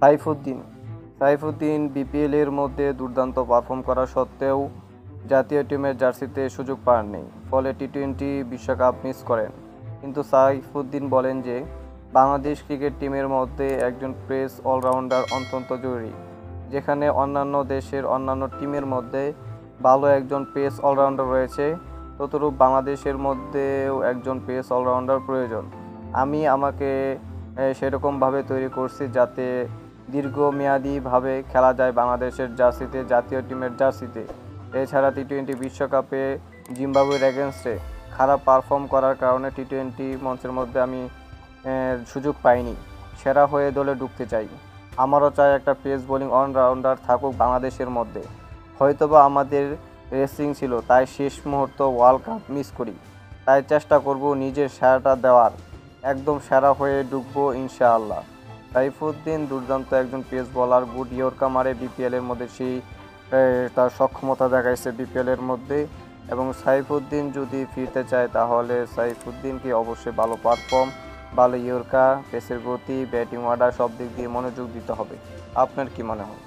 সাইফুদ্দিন সাইফুদ্দিন বিপিএলের মধ্যে দুর্দান্ত পারফর্ম করা সত্ত্বেও জাতীয় টিমের জার্সিতে সুযোগ পাননি, ফলে টি-20 বিশ্বকাপ মিস করেন। কিন্তু সাইফুদ্দিন বলেন যে বাংলাদেশ ক্রিকেট টিমের মধ্যে একজন পেস অলরাউন্ডার অত্যন্ত জরুরি। যেখানে অন্যান্য দেশের অন্যান্য টিমের মধ্যে ভালো একজন পেস অলরাউন্ডার রয়েছে, ততরূপ বাংলাদেশের মধ্যেও একজন পেস অলরাউন্ডার প্রয়োজন। আমি আমাকে সেরকমভাবে তৈরি করছি যাতে দীর্ঘমেয়াদীভাবে খেলা যায় বাংলাদেশের জার্সিতে, জাতীয় টিমের জার্সিতে। এছাড়া টি-20 বিশ্বকাপে জিম্বাবুয়ের এগেনস্টে খারাপ পারফর্ম করার কারণে টি-20 মঞ্চের মধ্যে আমি সুযোগ পাইনি। সেরা হয়ে দলে ঢুকতে চাই। আমারও চাই একটা পেস বোলিং অলরাউন্ডার থাকুক বাংলাদেশের মধ্যে। হয়তোবা আমাদের রেসিং ছিল, তাই শেষ মুহূর্ত ওয়ার্ল্ড কাপ মিস করি। তাই চেষ্টা করব নিজের সেরাটা দেওয়ার, একদম সেরা হয়ে ঢুকবো ইনশাআল্লাহ। সাইফুদ্দিন দুর্দান্ত একজন পেস বোলার, গুড ইয়র্কার মারে বিপিএলের মধ্যে, সেই তার সক্ষমতা দেখাইছে বিপিএলের মধ্যে। এবং সাইফুদ্দিন যদি ফিরতে চায় তাহলে সাইফুদ্দিনকে অবশ্যই ভালো পারফর্ম, ভালো ইয়র্কার, পেসের গতি, ব্যাটিং অর্ডার সব দিক দিয়ে মনোযোগ দিতে হবে। আপনার কি মনে হয়?